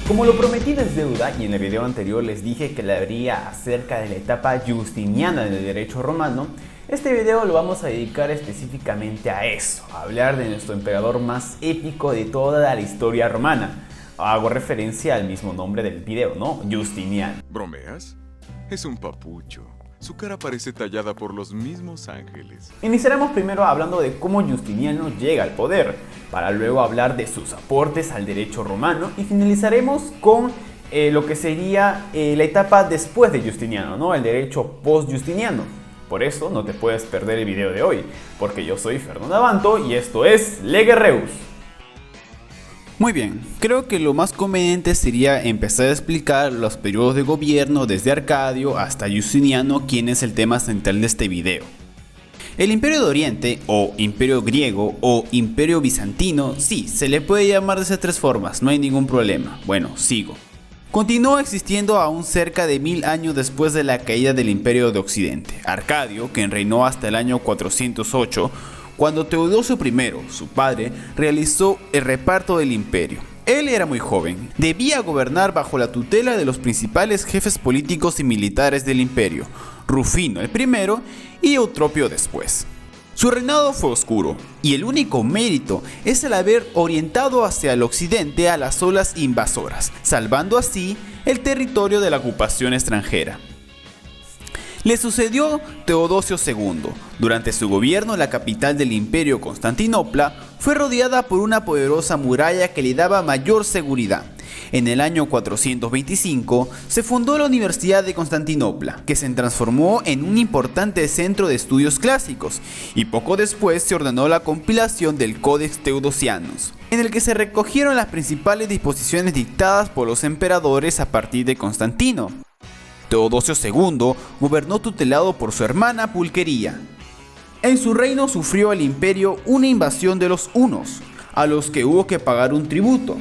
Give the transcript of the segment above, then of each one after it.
Como lo prometido es deuda y en el video anterior les dije que le habría acerca de la etapa justiniana del derecho romano, este video lo vamos a dedicar específicamente a eso, a hablar de nuestro emperador más épico de toda la historia romana. Hago referencia al mismo nombre del video, ¿no? Justiniano. ¿Bromeas? Es un papucho. Su cara parece tallada por los mismos ángeles. Iniciaremos primero hablando de cómo Justiniano llega al poder, para luego hablar de sus aportes al derecho romano y finalizaremos con lo que sería la etapa después de Justiniano, ¿no? El derecho post-Justiniano. Por eso no te puedes perder el video de hoy, porque yo soy Fernando Abanto y esto es Lege Reus. Muy bien, creo que lo más conveniente sería empezar a explicar los periodos de gobierno desde Arcadio hasta Justiniano, quien es el tema central de este video. El Imperio de Oriente, o Imperio Griego, o Imperio Bizantino, sí, se le puede llamar de esas tres formas, no hay ningún problema. Bueno, sigo. Continuó existiendo aún cerca de 1000 años después de la caída del Imperio de Occidente. Arcadio, quien reinó hasta el año 408, cuando Teodosio I, su padre, realizó el reparto del imperio. Él era muy joven, debía gobernar bajo la tutela de los principales jefes políticos y militares del imperio, Rufino el primero y Eutropio después. Su reinado fue oscuro, y el único mérito es el haber orientado hacia el occidente a las olas invasoras, salvando así el territorio de la ocupación extranjera. Le sucedió Teodosio II. Durante su gobierno, la capital del imperio, Constantinopla, fue rodeada por una poderosa muralla que le daba mayor seguridad. En el año 425 se fundó la Universidad de Constantinopla, que se transformó en un importante centro de estudios clásicos, y poco después se ordenó la compilación del Codex Theodosianus, en el que se recogieron las principales disposiciones dictadas por los emperadores a partir de Constantino. Teodosio II gobernó tutelado por su hermana Pulqueria. En su reino sufrió el imperio una invasión de los hunos, a los que hubo que pagar un tributo.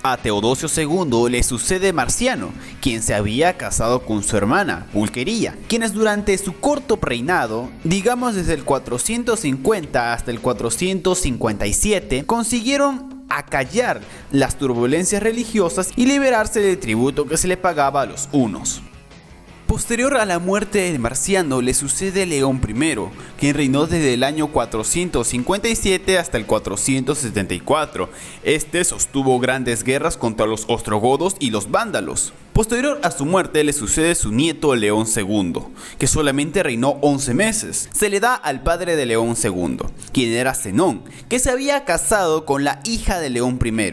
A Teodosio II le sucede Marciano, quien se había casado con su hermana Pulqueria, quienes durante su corto reinado, digamos desde el 450 hasta el 457, consiguieron acallar las turbulencias religiosas y liberarse del tributo que se le pagaba a los hunos. Posterior a la muerte de Marciano le sucede León I, quien reinó desde el año 457 hasta el 474. Este sostuvo grandes guerras contra los ostrogodos y los vándalos. Posterior a su muerte le sucede su nieto León II, que solamente reinó 11 meses. Se le da al padre de León II, quien era Zenón, que se había casado con la hija de León I,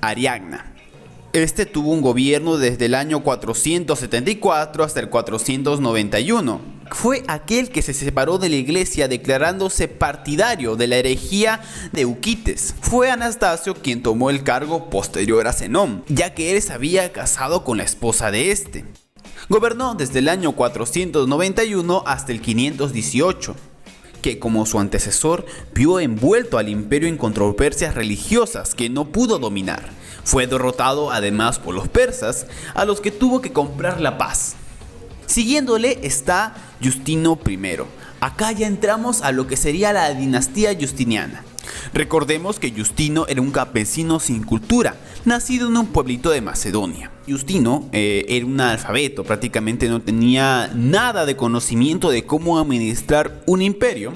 Ariagna. Este tuvo un gobierno desde el año 474 hasta el 491. Fue aquel que se separó de la iglesia declarándose partidario de la herejía de Euquites. Fue Anastasio quien tomó el cargo posterior a Zenón, ya que él se había casado con la esposa de este. Gobernó desde el año 491 hasta el 518. Que como su antecesor vio envuelto al imperio en controversias religiosas que no pudo dominar. Fue derrotado además por los persas, a los que tuvo que comprar la paz. Siguiéndole está Justino I. Acá ya entramos a lo que sería la dinastía justiniana. Recordemos que Justino era un campesino sin cultura, nacido en un pueblito de Macedonia. Justino era un analfabeto, prácticamente no tenía nada de conocimiento de cómo administrar un imperio.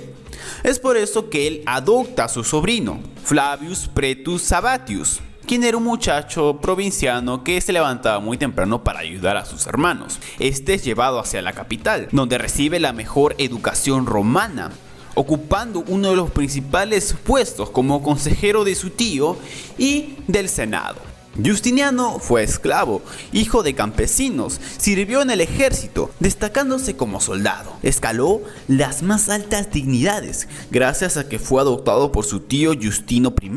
Es por eso que él adopta a su sobrino, Flavius Pretus Sabatius, quien era un muchacho provinciano que se levantaba muy temprano para ayudar a sus hermanos. Este es llevado hacia la capital, donde recibe la mejor educación romana, ocupando uno de los principales puestos como consejero de su tío y del Senado. Justiniano fue esclavo, hijo de campesinos, sirvió en el ejército, destacándose como soldado. Escaló las más altas dignidades, gracias a que fue adoptado por su tío Justino I,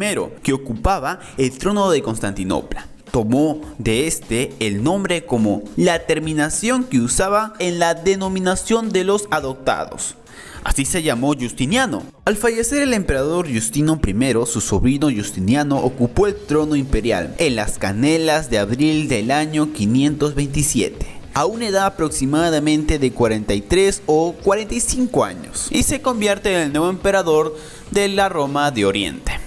que ocupaba el trono de Constantinopla. Tomó de este el nombre como la terminación que usaba en la denominación de los adoptados. Así se llamó Justiniano. Al fallecer el emperador Justino I, su sobrino Justiniano ocupó el trono imperial en las Canelas de abril del año 527, a una edad aproximadamente de 43 o 45 años, y se convierte en el nuevo emperador de la Roma de Oriente.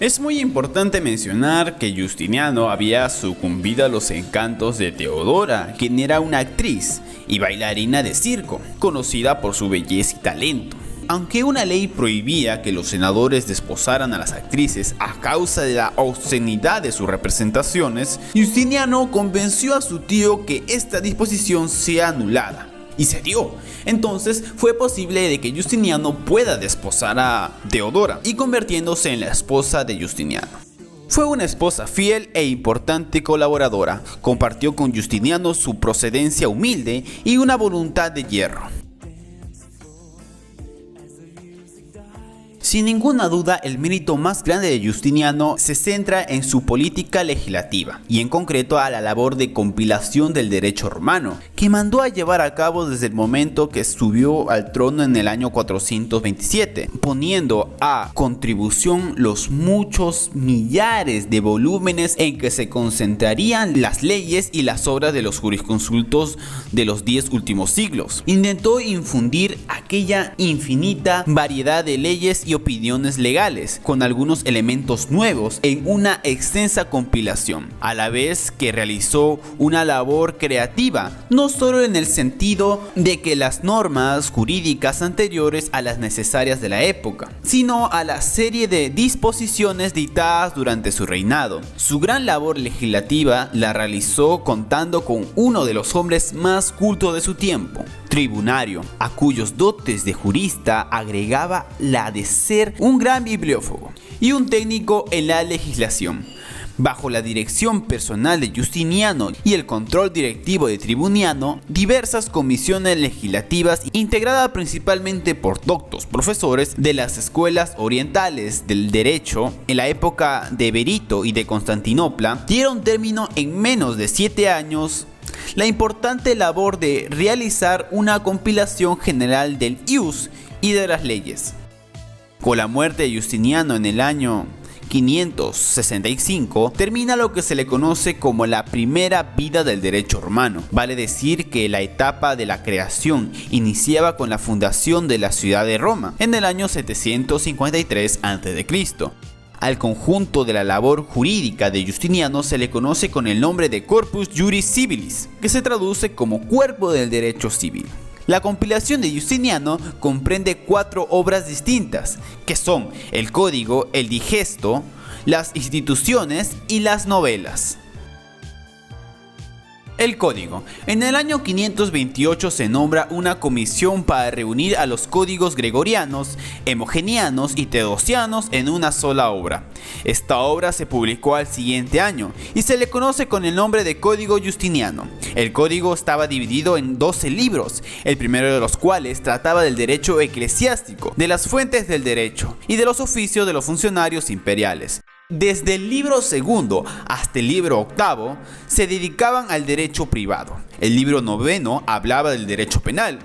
Es muy importante mencionar que Justiniano había sucumbido a los encantos de Teodora, quien era una actriz y bailarina de circo, conocida por su belleza y talento. Aunque una ley prohibía que los senadores desposaran a las actrices a causa de la obscenidad de sus representaciones, Justiniano convenció a su tío que esta disposición sea anulada. Y se dio. Entonces fue posible de que Justiniano pueda desposar a Teodora y convirtiéndose en la esposa de Justiniano. Fue una esposa fiel e importante colaboradora. Compartió con Justiniano su procedencia humilde y una voluntad de hierro. Sin ninguna duda, el mérito más grande de Justiniano se centra en su política legislativa y en concreto a la labor de compilación del derecho romano, que mandó a llevar a cabo desde el momento que subió al trono en el año 427, poniendo a contribución los muchos millares de volúmenes en que se concentrarían las leyes y las obras de los jurisconsultos de los 10 últimos siglos. Intentó infundir aquella infinita variedad de leyes y opiniones legales, con algunos elementos nuevos en una extensa compilación, a la vez que realizó una labor creativa, no solo en el sentido de que las normas jurídicas anteriores a las necesarias de la época, sino a la serie de disposiciones dictadas durante su reinado. Su gran labor legislativa la realizó contando con uno de los hombres más cultos de su tiempo, Tribunario, a cuyos dotes de jurista agregaba la de ser un gran bibliófago y un técnico en la legislación. Bajo la dirección personal de Justiniano y el control directivo de Tribuniano, diversas comisiones legislativas integradas principalmente por doctos profesores de las escuelas orientales del derecho en la época de Berito y de Constantinopla dieron término en menos de 7 años la importante labor de realizar una compilación general del ius y de las leyes. Con la muerte de Justiniano en el año 565 termina lo que se le conoce como la primera vida del derecho romano. Vale decir que la etapa de la creación iniciaba con la fundación de la ciudad de Roma en el año 753 a.C. Al conjunto de la labor jurídica de Justiniano se le conoce con el nombre de Corpus Juris Civilis, que se traduce como cuerpo del derecho civil. La compilación de Justiniano comprende 4 obras distintas, que son el Código, el Digesto, las Instituciones y las Novelas. El Código. En el año 528 se nombra una comisión para reunir a los códigos gregorianos, hemogenianos y teodosianos en una sola obra. Esta obra se publicó al siguiente año y se le conoce con el nombre de Código Justiniano. El código estaba dividido en 12 libros, el primero de los cuales trataba del derecho eclesiástico, de las fuentes del derecho y de los oficios de los funcionarios imperiales. Desde el libro segundo hasta el libro octavo se dedicaban al derecho privado. El libro noveno hablaba del derecho penal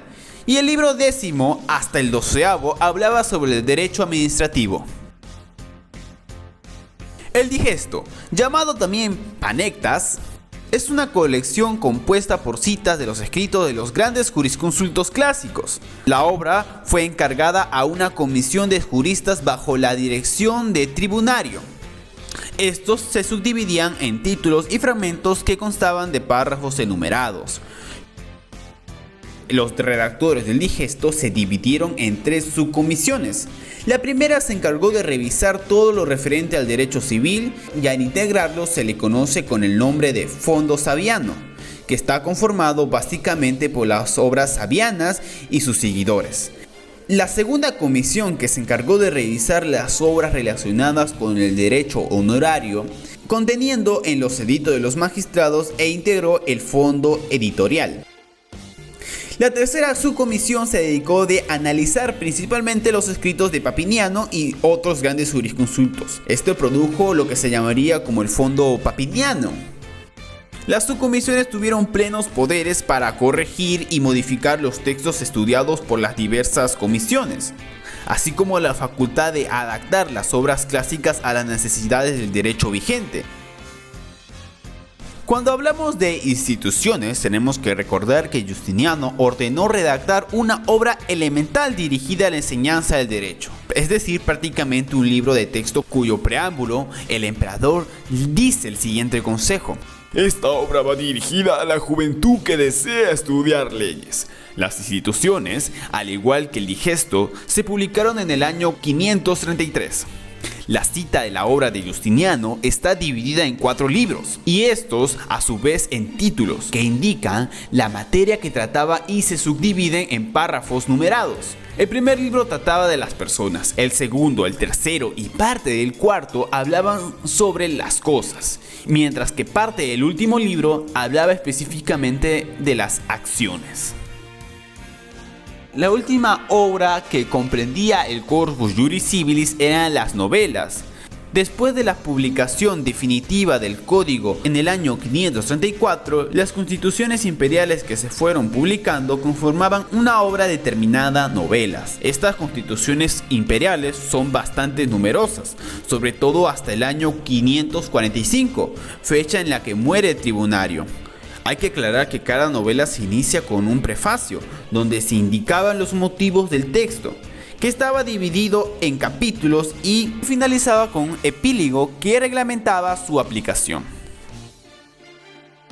y el libro décimo hasta el 12avo hablaba sobre el derecho administrativo. El Digesto, llamado también Panectas, es una colección compuesta por citas de los escritos de los grandes jurisconsultos clásicos. La obra fue encargada a una comisión de juristas bajo la dirección de Tribunario. Estos se subdividían en títulos y fragmentos que constaban de párrafos enumerados. Los redactores del Digesto se dividieron en 3 subcomisiones. La primera se encargó de revisar todo lo referente al derecho civil y al integrarlo se le conoce con el nombre de Fondo Saviano, que está conformado básicamente por las obras savianas y sus seguidores. La segunda comisión, que se encargó de revisar las obras relacionadas con el derecho honorario, conteniendo en los edictos de los magistrados e integró el fondo editorial. La tercera subcomisión se dedicó de analizar principalmente los escritos de Papiniano y otros grandes jurisconsultos. Esto produjo lo que se llamaría como el fondo papiniano. Las subcomisiones tuvieron plenos poderes para corregir y modificar los textos estudiados por las diversas comisiones, así como la facultad de adaptar las obras clásicas a las necesidades del derecho vigente. Cuando hablamos de instituciones, tenemos que recordar que Justiniano ordenó redactar una obra elemental dirigida a la enseñanza del derecho, es decir, prácticamente un libro de texto cuyo preámbulo, el emperador dice el siguiente consejo: esta obra va dirigida a la juventud que desea estudiar leyes. Las instituciones, al igual que el digesto, se publicaron en el año 533. La cita de la obra de Justiniano está dividida en 4 libros, y estos a su vez en títulos, que indican la materia que trataba y se subdividen en párrafos numerados. El primer libro trataba de las personas, el segundo, el tercero y parte del cuarto hablaban sobre las cosas, mientras que parte del último libro hablaba específicamente de las acciones. La última obra que comprendía el Corpus Juris Civilis eran las novelas. Después de la publicación definitiva del código en el año 534, las constituciones imperiales que se fueron publicando conformaban una obra determinada novelas. Estas constituciones imperiales son bastante numerosas, sobre todo hasta el año 545, fecha en la que muere Tribunario. Hay que aclarar que cada novela se inicia con un prefacio, donde se indicaban los motivos del texto, que estaba dividido en capítulos y finalizaba con un epílogo que reglamentaba su aplicación.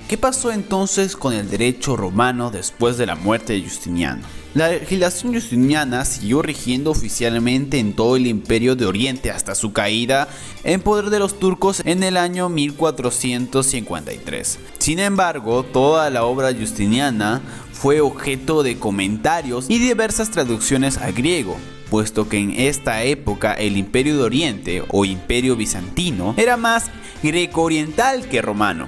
¿Qué pasó entonces con el derecho romano después de la muerte de Justiniano? La legislación justiniana siguió rigiendo oficialmente en todo el Imperio de Oriente hasta su caída en poder de los turcos en el año 1453. Sin embargo, toda la obra justiniana fue objeto de comentarios y diversas traducciones al griego, puesto que en esta época el Imperio de Oriente o Imperio Bizantino era más greco-oriental que romano,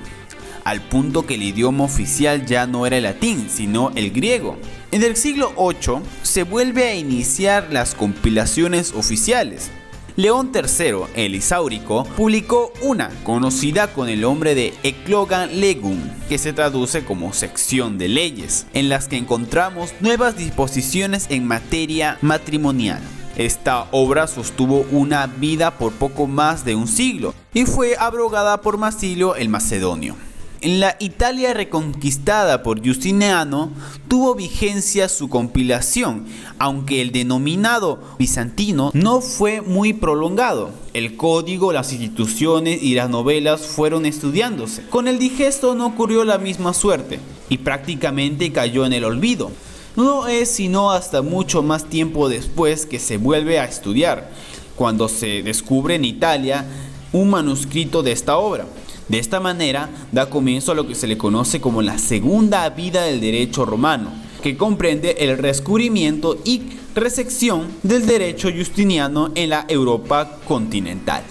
al punto que el idioma oficial ya no era el latín, sino el griego. En el siglo VIII se vuelve a iniciar las compilaciones oficiales. León III, el Isáurico, publicó una conocida con el nombre de Eclogan Legum, que se traduce como sección de leyes, en las que encontramos nuevas disposiciones en materia matrimonial. Esta obra sostuvo una vida por poco más de un siglo y fue abrogada por Marsilio el Macedonio. En la Italia reconquistada por Justiniano tuvo vigencia su compilación, aunque el denominado bizantino no fue muy prolongado. El código, las instituciones y las novelas fueron estudiándose. Con el digesto no ocurrió la misma suerte y prácticamente cayó en el olvido. No es sino hasta mucho más tiempo después que se vuelve a estudiar, cuando se descubre en Italia un manuscrito de esta obra. De esta manera da comienzo a lo que se le conoce como la segunda vida del derecho romano, que comprende el redescubrimiento y resección del derecho justiniano en la Europa continental.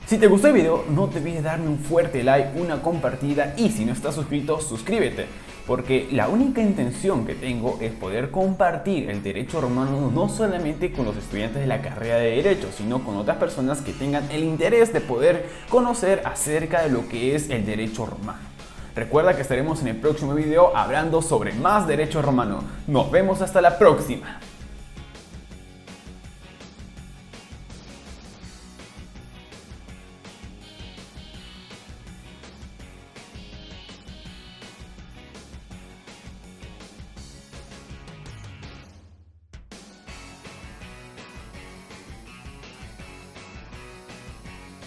Si te gustó el video, no te olvides darme un fuerte like, una compartida y si no estás suscrito, suscríbete. Porque la única intención que tengo es poder compartir el derecho romano no solamente con los estudiantes de la carrera de Derecho, sino con otras personas que tengan el interés de poder conocer acerca de lo que es el derecho romano. Recuerda que estaremos en el próximo video hablando sobre más derecho romano. Nos vemos hasta la próxima.